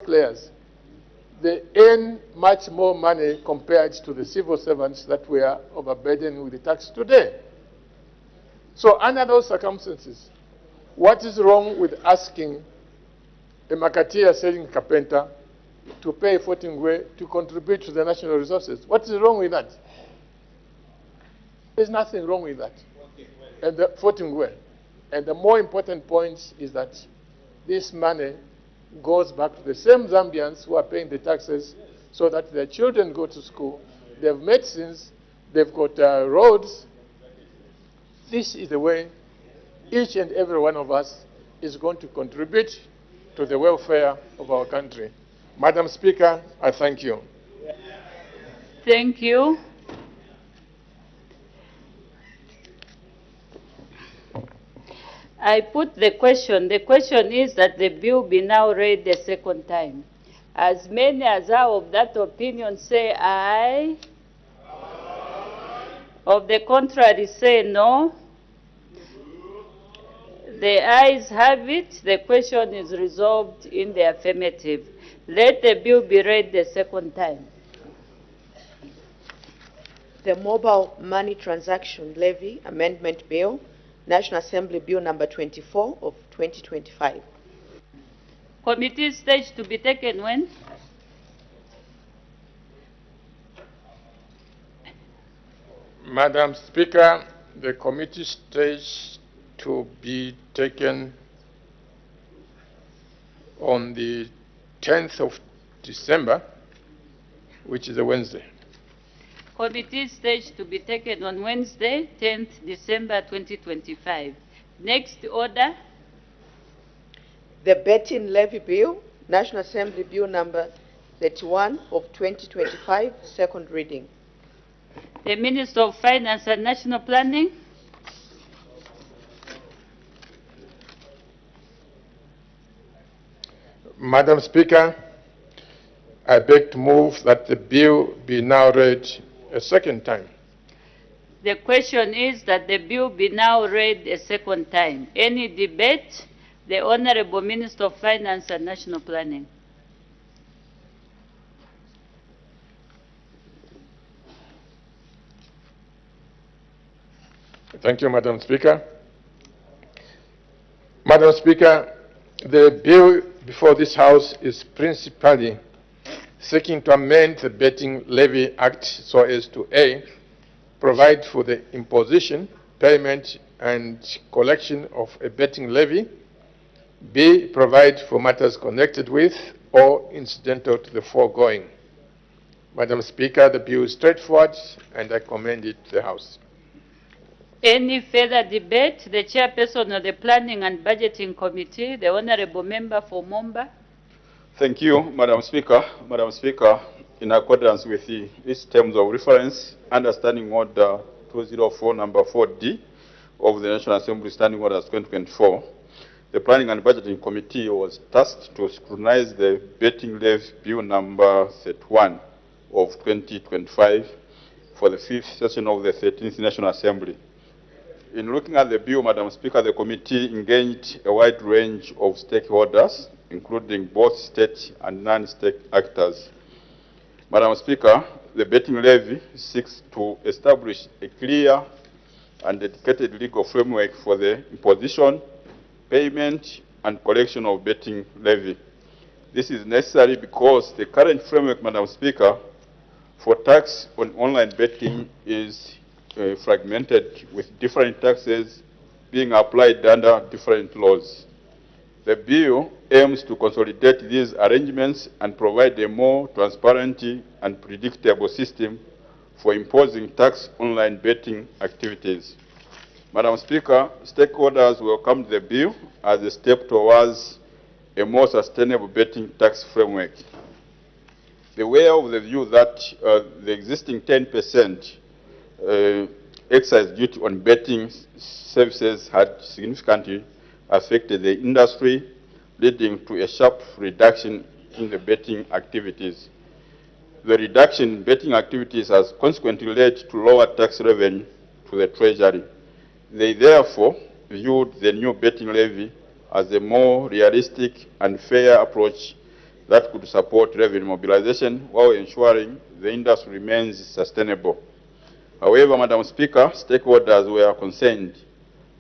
players, they earn much more money compared to the civil servants that we are overburdened with the tax today. So under those circumstances, what is wrong with asking a marketeer selling carpenter to pay Fortingway to contribute to the national resources? What is wrong with that? There's nothing wrong with that. And the Fortingway. And the more important point is that this money goes back to the same Zambians who are paying the taxes so that their children go to school, they have medicines, they've got roads. This is the way each and every one of us is going to contribute to the welfare of our country. Madam Speaker, I thank you. Thank you. I put the question. The question is that the bill be now read the second time. As many as are of that opinion say aye. Of the contrary say no. The ayes have it. The question is resolved in the affirmative. Let the bill be read the second time. The Mobile Money Transaction Levy Amendment Bill, National Assembly Bill number 24 of 2025. Committee stage to be taken when? Madam Speaker, the committee stage to be taken on the 10th of December, which is a Wednesday. Committee stage to be taken on Wednesday, 10th December 2025. Next order. The Betting Levy Bill, National Assembly Bill number 31 of 2025, second reading. The Minister of Finance and National Planning. Madam Speaker, I beg to move that the bill be now read a second time. The question is that the bill be now read a second time. Any debate? The Honorable Minister of Finance and National Planning. Thank you, Madam Speaker. Madam Speaker, the bill before this House is principally seeking to amend the Betting Levy Act so as to A, provide for the imposition, payment, and collection of a betting levy, B, provide for matters connected with or incidental to the foregoing. Madam Speaker, the bill is straightforward, and I commend it to the House. Any further debate? The chairperson of the Planning and Budgeting Committee, the Honorable Member for Momba. Thank you, Madam Speaker. Madam Speaker, in accordance with these terms of reference, understanding order 204 number 4D of the National Assembly Standing Orders 2024, the Planning and Budgeting Committee was tasked to scrutinize the Betting Levy Bill number 31 of 2025 for the 5th session of the 13th National Assembly. In looking at the bill, Madam Speaker, the committee engaged a wide range of stakeholders, including both state and non-state actors. Madam Speaker, the betting levy seeks to establish a clear and dedicated legal framework for the imposition, payment, and collection of betting levy. This is necessary because the current framework, Madam Speaker, for tax on online betting is fragmented, with different taxes being applied under different laws. The bill aims to consolidate these arrangements and provide a more transparent and predictable system for imposing tax online betting activities. Madam Speaker, stakeholders welcomed the bill as a step towards a more sustainable betting tax framework. They were of the view that the existing 10% excise duty on betting services had significantly affected the industry, leading to a sharp reduction in the betting activities. The reduction in betting activities has consequently led to lower tax revenue to the Treasury. They therefore viewed the new betting levy as a more realistic and fair approach that could support revenue mobilization while ensuring the industry remains sustainable. However, Madam Speaker, stakeholders were concerned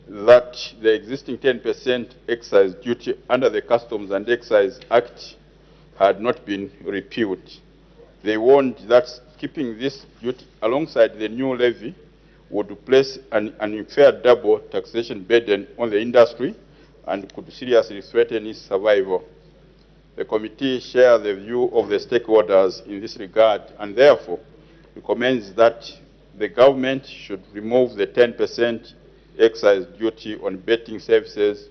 that the existing 10% excise duty under the Customs and Excise Act had not been repealed. They warned that keeping this duty alongside the new levy would place an unfair double taxation burden on the industry and could seriously threaten its survival. The committee shares the view of the stakeholders in this regard and therefore recommends that the government should remove the 10% excise duty on betting services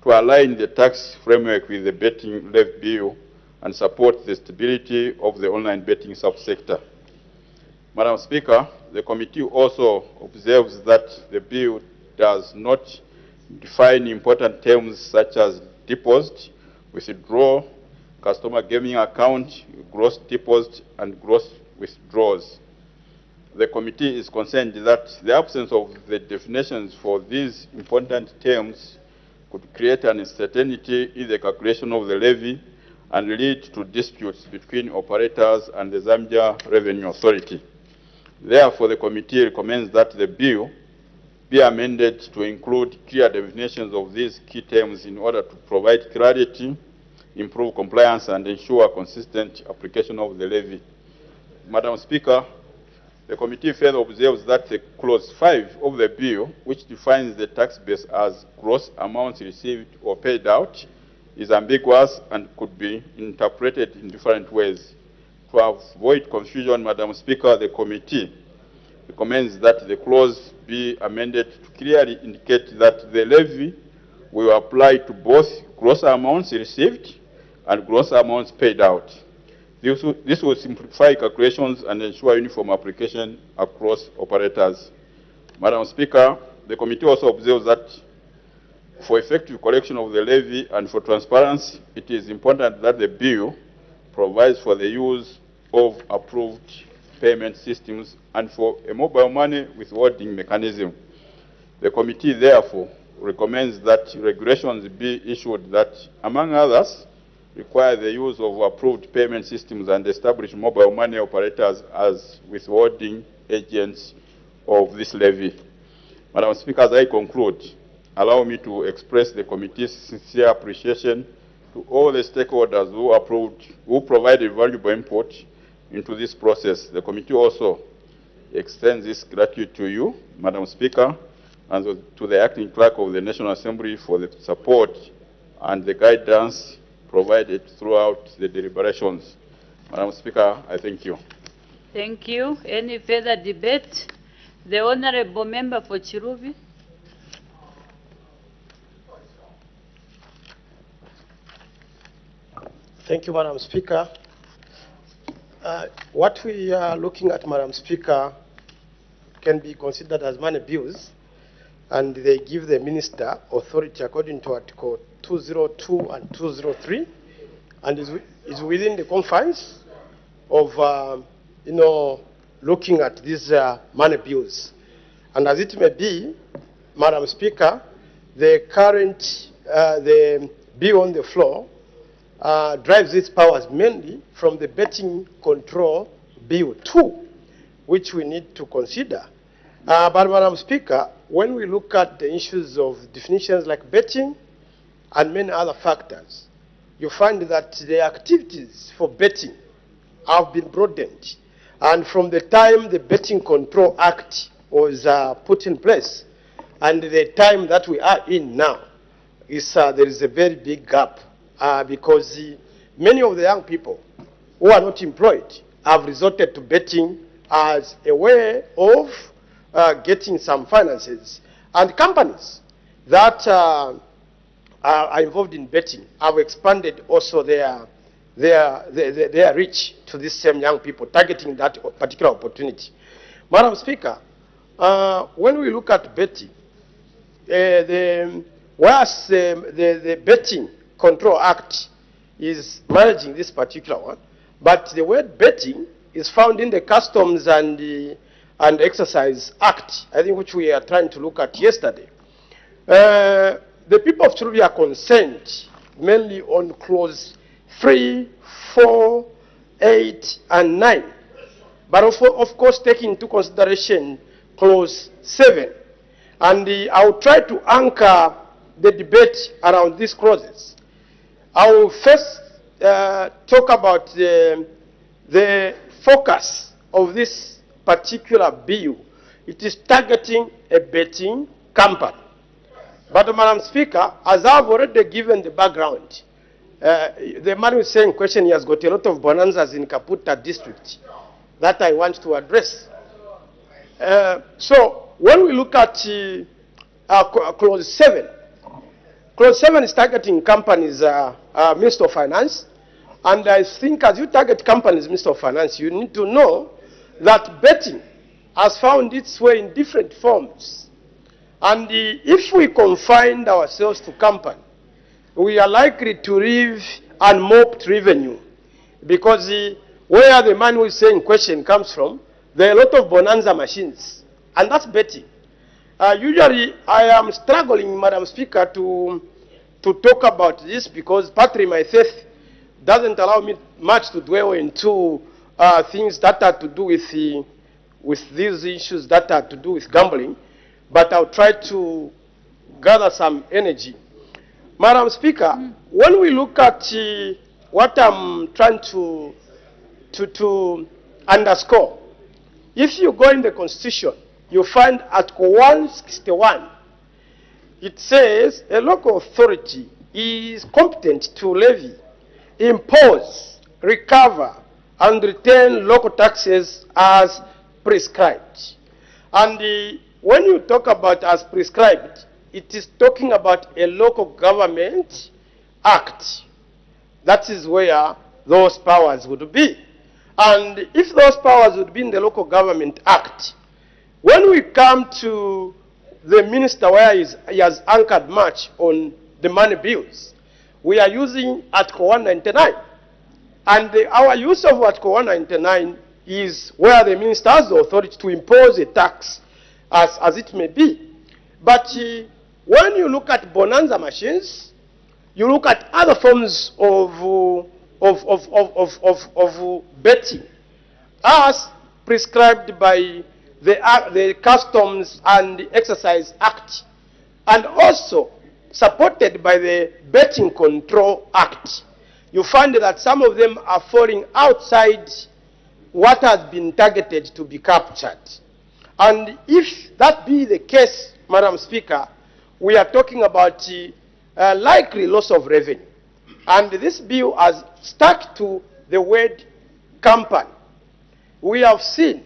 to align the tax framework with the betting levy bill and support the stability of the online betting subsector. Madam Speaker, the committee also observes that the bill does not define important terms such as deposit, withdrawal, customer gaming account, gross deposit, and gross withdrawals. The committee is concerned that the absence of the definitions for these important terms could create an uncertainty in the calculation of the levy and lead to disputes between operators and the Zambia Revenue Authority. Therefore, the committee recommends that the bill be amended to include clear definitions of these key terms in order to provide clarity, improve compliance, and ensure consistent application of the levy. Madam Speaker, the committee further observes that the clause 5 of the bill, which defines the tax base as gross amounts received or paid out, is ambiguous and could be interpreted in different ways. To avoid confusion, Madam Speaker, the committee recommends that the clause be amended to clearly indicate that the levy will apply to both gross amounts received and gross amounts paid out. This will simplify calculations and ensure uniform application across operators. Madam Speaker, the committee also observes that for effective collection of the levy and for transparency, it is important that the bill provides for the use of approved payment systems and for a mobile money withholding mechanism. The committee therefore recommends that regulations be issued that, among others, require the use of approved payment systems and establish mobile money operators as withholding agents of this levy. Madam Speaker, as I conclude, allow me to express the committee's sincere appreciation to all the stakeholders who provided valuable input into this process. The committee also extends this gratitude to you, Madam Speaker, and to the acting clerk of the National Assembly for the support and the guidance provided throughout the deliberations. Madam Speaker, I thank you. Thank you. Any further debate? The Honorable Member for Chiruvi. Thank you, Madam Speaker. What we are looking at, Madam Speaker, can be considered as money bills, and they give the minister authority according to Article 202 and 203, and is within the confines of, looking at these money bills. And as it may be, Madam Speaker, the current, the bill on the floor drives its powers mainly from the Betting Control Bill 2, which we need to consider. But Madam Speaker, when we look at the issues of definitions like betting and many other factors, you find that the activities for betting have been broadened. And from the time the Betting Control Act was put in place and the time that we are in now, there is a very big gap because many of the young people who are not employed have resorted to betting as a way of getting some finances. And companies that are involved in betting have expanded also their reach to these same young people, targeting that particular opportunity. Madam Speaker, when we look at betting, whereas the Betting Control Act is managing this particular one, but the word betting is found in the Customs and Excise Act, I think, which we are trying to look at yesterday. The people of Chiruvi are concerned mainly on clause 3, 4, 8, and 9. But of course, taking into consideration clause 7. And I will try to anchor the debate around these clauses. I will first talk about the focus of this particular bill. It is targeting a betting company. But, Madam Speaker, as I've already given the background, the man who is saying question, he has got a lot of bonanzas in Kaputa district that I want to address. So, when we look at clause 7, clause 7 is targeting companies, Minister of Finance, and I think as you target companies, Minister of Finance, you need to know that betting has found its way in different forms. And if we confine ourselves to company, we are likely to reap unmopped revenue, because where the man who is saying question comes from, there are a lot of bonanza machines, and that's betting. Usually, I am struggling, Madam Speaker, to talk about this because partly my faith doesn't allow me much to dwell into things that are to do with these issues that are to do with gambling, but I'll try to gather some energy. Madam Speaker, when we look at what I'm trying to underscore, if you go in the Constitution, you find Article 161, it says a local authority is competent to levy, impose, recover, and return local taxes as prescribed. And when you talk about as prescribed, it is talking about a local government act. That is where those powers would be. And if those powers would be in the local government act, when we come to the minister where he has anchored much on the money bills, we are using Article 199. And our use of Article 199 is where the minister has the authority to impose a tax as it may be. But when you look at bonanza machines, you look at other forms of betting as prescribed by the Customs and Excise Act, and also supported by the Betting Control Act. You find that some of them are falling outside what has been targeted to be captured. And if that be the case, Madam Speaker, we are talking about likely loss of revenue. And this bill has stuck to the word company. We have seen,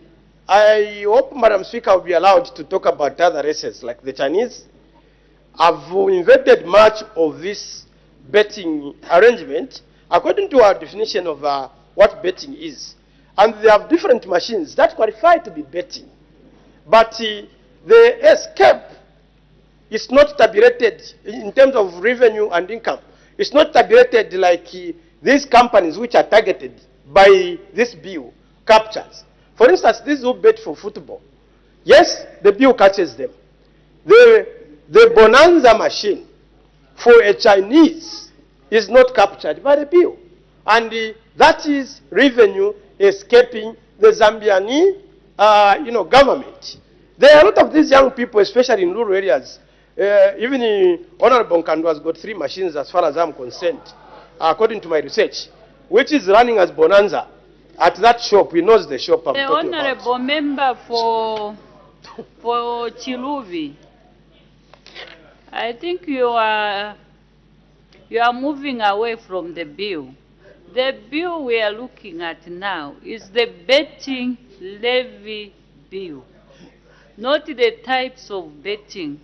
I hope Madam Speaker will be allowed to talk about other races like the Chinese. Have invented much of this betting arrangement according to our definition of what betting is. And they have different machines that qualify to be betting. But the escape is not tabulated in terms of revenue and income. It's not tabulated like these companies which are targeted by this bill captures. For instance, these who bet for football. Yes, the bill catches them. The bonanza machine for a Chinese is not captured by the bill. And that is revenue escaping the Zambian government. There are a lot of these young people, especially in rural areas. Even Honorable Nkandwa has got 3 machines as far as I'm concerned, according to my research, which is running as bonanza. At that shop, he knows the shop I'm talking about. The honorable member for Chiluvi, I think you are moving away from the bill. The bill we are looking at now is the betting levy bill, not the types of betting.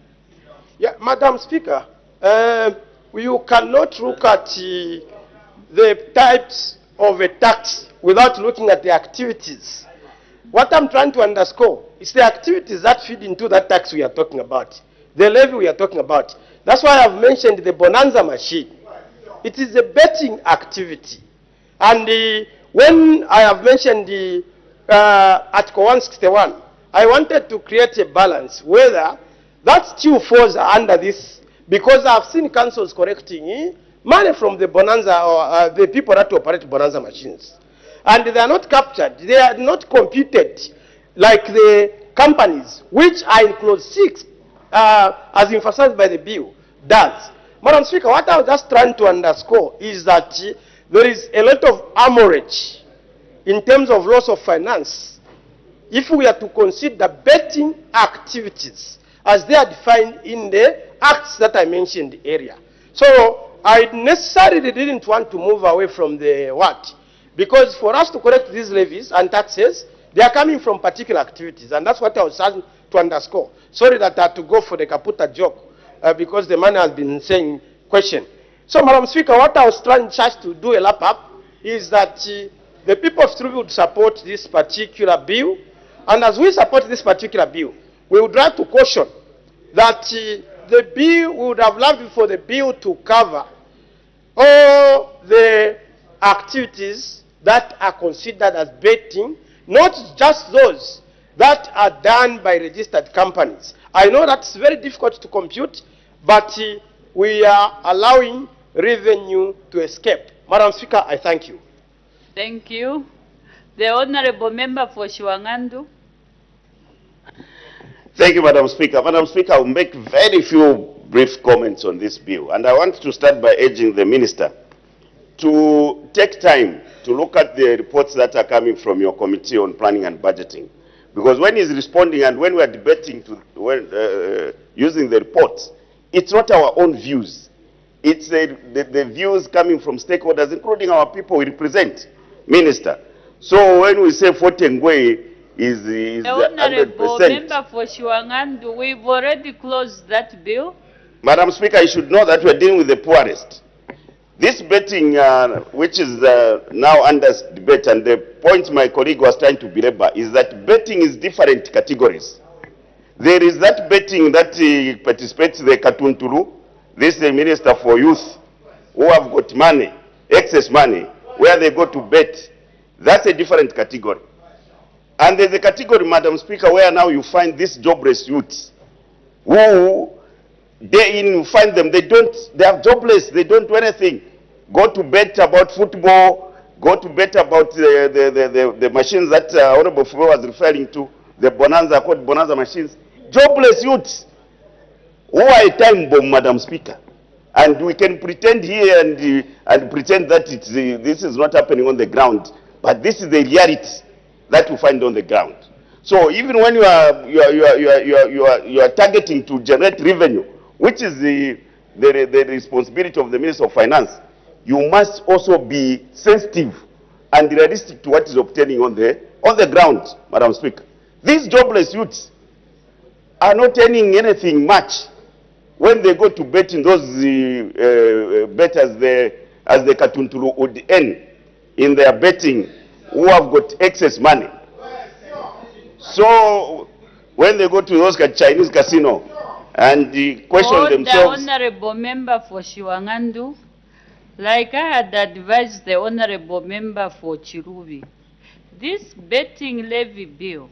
Yeah, Madam Speaker, you cannot look at the types of a tax without looking at the activities. What I'm trying to underscore is the activities that feed into that tax we are talking about, the levy we are talking about. That's why I've mentioned the bonanza machine. It is a betting activity. And when I have mentioned the Article 161, I wanted to create a balance whether that still falls under this, because I've seen councils correcting money from the bonanza or the people that operate bonanza machines. And they are not captured, they are not computed like the companies, which are in clause 6, as emphasized by the bill, does. Madam Speaker, what I was just trying to underscore is that there is a lot of armorage in terms of loss of finance if we are to consider betting activities as they are defined in the acts that I mentioned earlier. So I necessarily didn't want to move away from the what? Because for us to collect these levies and taxes, they are coming from particular activities, and that's what I was trying to underscore. Sorry that I had to go for the Kaputa joke, because the man has been saying question. So, Madam Speaker, what I was trying just to do a lap up is that the people of Truby would support this particular bill, and as we support this particular bill, we would like to caution that the bill, we would have loved for the bill to cover all the activities that are considered as betting, not just those that are done by registered companies. I know that's very difficult to compute, but we are allowing revenue to escape. Madam Speaker, I thank you. Thank you. The Honorable Member for Shiwangandu. Thank you, Madam Speaker. Madam Speaker, I will make very few brief comments on this bill. And I want to start by urging the Minister to take time to look at the reports that are coming from your Committee on Planning and Budgeting. Because when he's responding and when we are debating using the reports, it's not our own views. It's the views coming from stakeholders, including our people we represent. Minister. So when we say Fortengwe is the Honorable 100%. Member for Shiwangandu, we've already closed that bill. Madam Speaker, you should know that we're dealing with the poorest. This betting, which is now under debate, and the point my colleague was trying to belabor, is that betting is different categories. There is that betting that participates in the Katunturu. This is the Minister for Youth, who have got money, excess money, where they go to bet. That's a different category. And there's a category, Madam Speaker, where now you find these jobless youths, who day in you find them, they are jobless, they don't do anything. Go to bet about football, go to bet about the machines that Honorable Fubo was referring to, the bonanza, called bonanza machines. Jobless youths who are a time bomb, Madam Speaker. And we can pretend here and pretend that this is not happening on the ground, but this is the reality that we find on the ground. So even when you are targeting to generate revenue, which is the responsibility of the Minister of Finance, you must also be sensitive and realistic to what is obtaining on the ground, Madam Speaker. These jobless youths are not earning anything much when they go to bet in those bet as the Katunturu would earn in their betting, who have got excess money. So when they go to those Chinese casino and question themselves. The Honorable Member for Shiwangandu, like I had advised the Honorable Member for Chirubi, this betting levy bill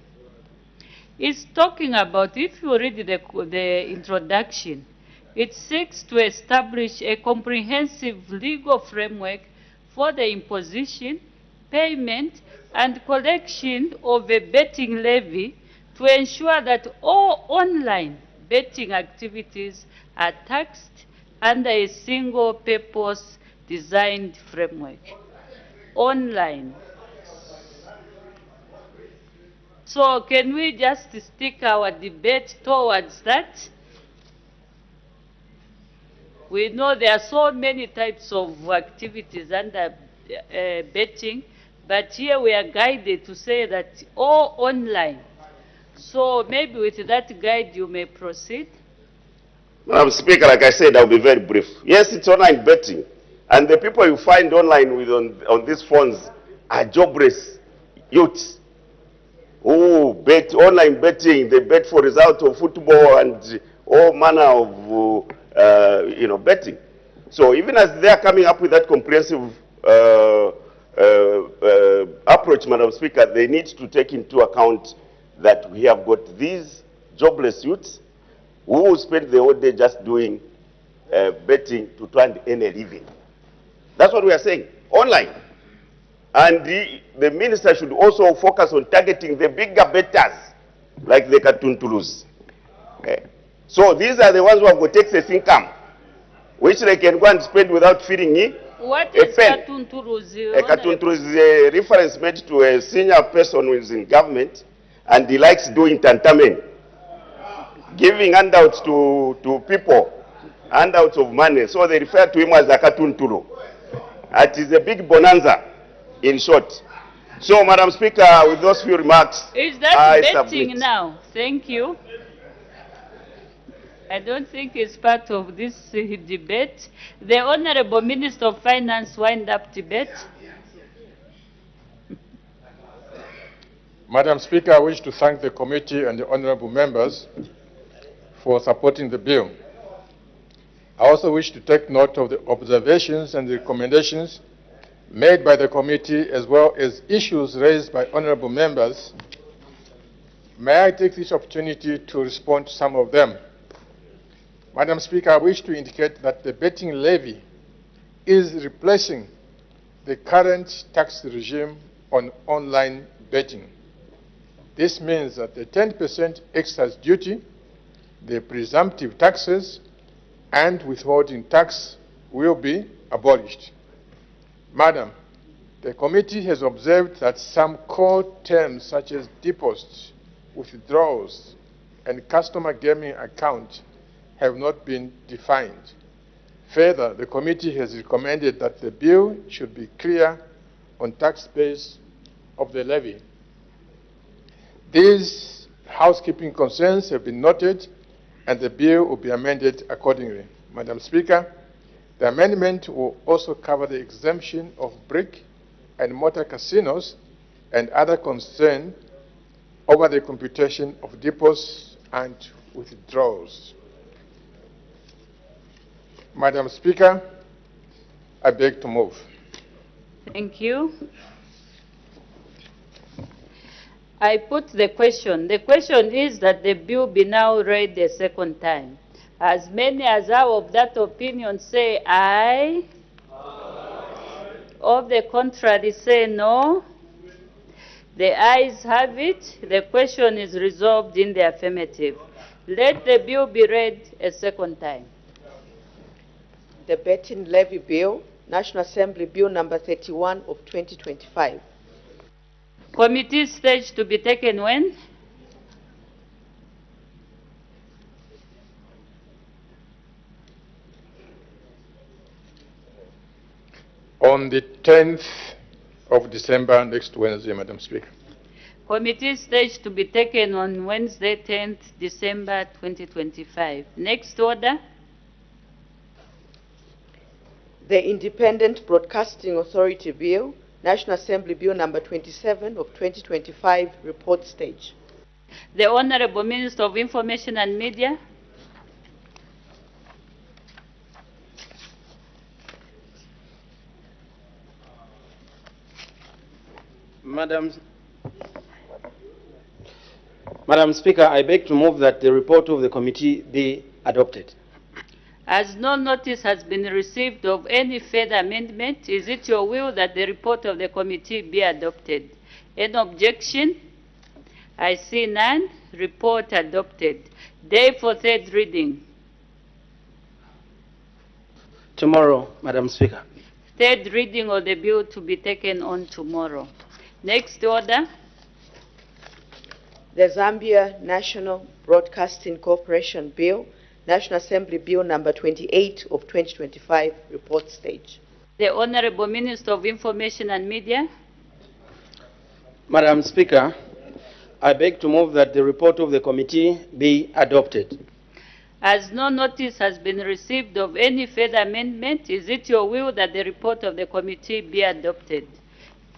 is talking about, if you read the introduction, it seeks to establish a comprehensive legal framework for the imposition, payment, and collection of a betting levy to ensure that all online betting activities are taxed under a single purpose designed framework. Online. So can we just stick our debate towards that? We know there are so many types of activities under betting, but here we are guided to say that all online. So maybe with that guide you may proceed. Madam Speaker, like I said, I'll be very brief. Yes, it's online betting. And the people you find online with on these phones are jobless youths who bet online betting. They bet for results of football and all manner of betting. So even as they are coming up with that comprehensive approach, Madam Speaker, they need to take into account that we have got these jobless youths who spend the whole day just doing betting to try and earn a living. That's what we are saying, online. And the minister should also focus on targeting the bigger betters, like the Katuntulus. Okay. So these are the ones who have got excess income, which they can go and spend without feeling it. What is Katuntulus? A Katuntulus is a reference made to a senior person who is in government, and he likes doing tantamen, giving handouts to people, handouts of money. So they refer to him as a Katuntulu. It is a big bonanza, in short. So, Madam Speaker, with those few remarks, is that betting now? Thank you. I don't think it's part of this debate. The Honorable Minister of Finance wind up debate. Madam Speaker, I wish to thank the committee and the honorable members for supporting the bill. I also wish to take note of the observations and the recommendations made by the committee, as well as issues raised by honorable members. May I take this opportunity to respond to some of them? Madam Speaker, I wish to indicate that the betting levy is replacing the current tax regime on online betting. This means that the 10% excise duty, the presumptive taxes, and withholding tax will be abolished. Madam, the committee has observed that some core terms such as deposits, withdrawals, and customer gaming account have not been defined. Further, the committee has recommended that the bill should be clear on tax base of the levy. These housekeeping concerns have been noted, and the bill will be amended accordingly. Madam Speaker, the amendment will also cover the exemption of brick and mortar casinos and other concern over the computation of deposits and withdrawals. Madam Speaker, I beg to move. Thank you. I put the question. The question is that the bill be now read a second time. As many as are of that opinion say aye. Aye. Of the contrary say no. The ayes have it. The question is resolved in the affirmative. Let the bill be read a second time. The betting levy bill, National Assembly Bill number 31 of 2025. Committee stage to be taken when? On the 10th of December, next Wednesday, Madam Speaker. Committee stage to be taken on Wednesday, 10th December 2025. Next order. The Independent Broadcasting Authority Bill, National Assembly Bill number 27 of 2025, report stage. The Honorable Minister of Information and Media. Madam Speaker, I beg to move that the report of the committee be adopted. As no notice has been received of any further amendment, is it your will that the report of the committee be adopted? Any objection? I see none. Report adopted. Day for third reading. Tomorrow, Madam Speaker. Third reading of the bill to be taken on tomorrow. Next order. The Zambia National Broadcasting Corporation Bill, National Assembly Bill number 28 of 2025, report stage. The Honorable Minister of Information and Media. Madam Speaker, I beg to move that the report of the committee be adopted. As no notice has been received of any further amendment, is it your will that the report of the committee be adopted?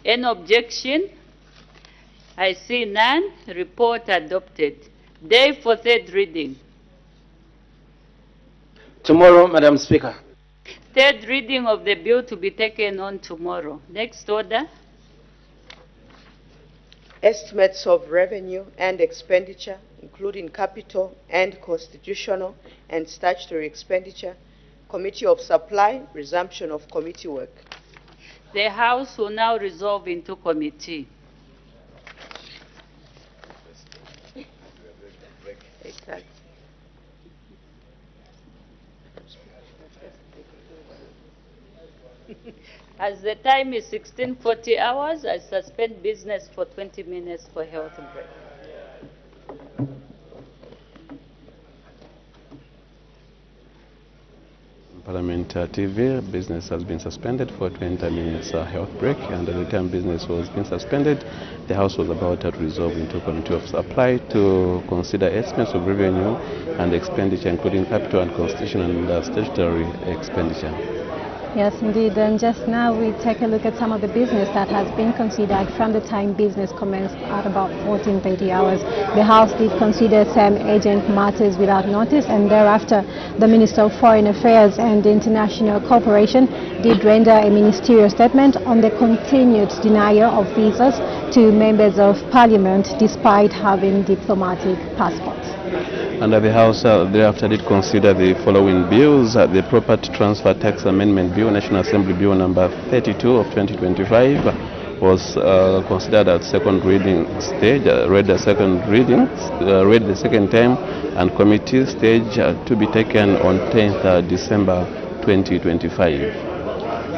Any objection? I see none. Report adopted. Day for third reading. Tomorrow, Madam Speaker. Third reading of the bill to be taken on tomorrow. Next order. Estimates of revenue and expenditure, including capital and constitutional and statutory expenditure, Committee of Supply, resumption of committee work. The House will now resolve into committee. As the time is 16:40 hours, I suspend business for 20 minutes for health break. Parliamentary TV, business has been suspended for 20 minutes health break, and at the time business was being suspended, the House was about to resolve into Committee of Supply to consider estimates of revenue and expenditure, including capital and constitutional and statutory expenditure. Yes, indeed. And just now we take a look at some of the business that has been considered from the time business commenced at about 14:30 hours. The House did consider some urgent matters without notice, and thereafter the Minister of Foreign Affairs and International Cooperation did render a ministerial statement on the continued denial of visas to members of Parliament despite having diplomatic passports. And the House thereafter did consider the following bills. The Property Transfer Tax Amendment Bill, National Assembly Bill number 32 of 2025 was considered at second reading stage, read the second reading, read the second time, and committee stage to be taken on 10th December 2025.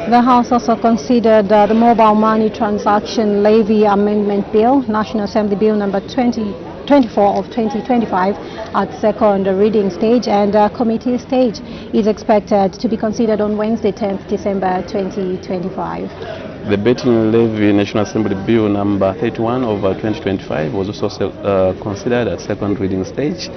The House also considered the Mobile Money Transaction Levy Amendment Bill, National Assembly Bill number 24 of 2025 at second reading stage, and committee stage is expected to be considered on Wednesday, 10th December 2025. The Betting Levy National Assembly Bill number 31 of 2025 was also considered at second reading stage,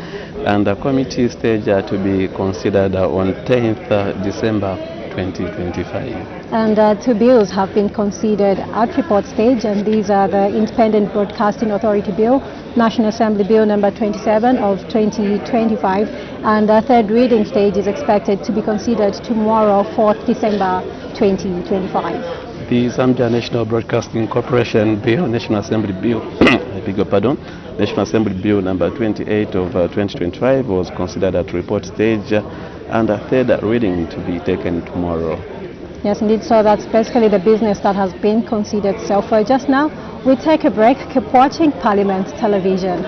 and the committee stage to be considered on 10th December 2025. And two bills have been considered at report stage, and these are the Independent Broadcasting Authority Bill, National Assembly Bill number 27 of 2025, and the third reading stage is expected to be considered tomorrow, 4th December 2025. The Zambia National Broadcasting Corporation Bill, National Assembly Bill, I beg your pardon, National Assembly Bill number 28 of 2025 was considered at report stage, and a third reading to be taken tomorrow. Yes, indeed. So that's basically the business that has been considered. So for just now, we take a break. Keep watching Parliament Television.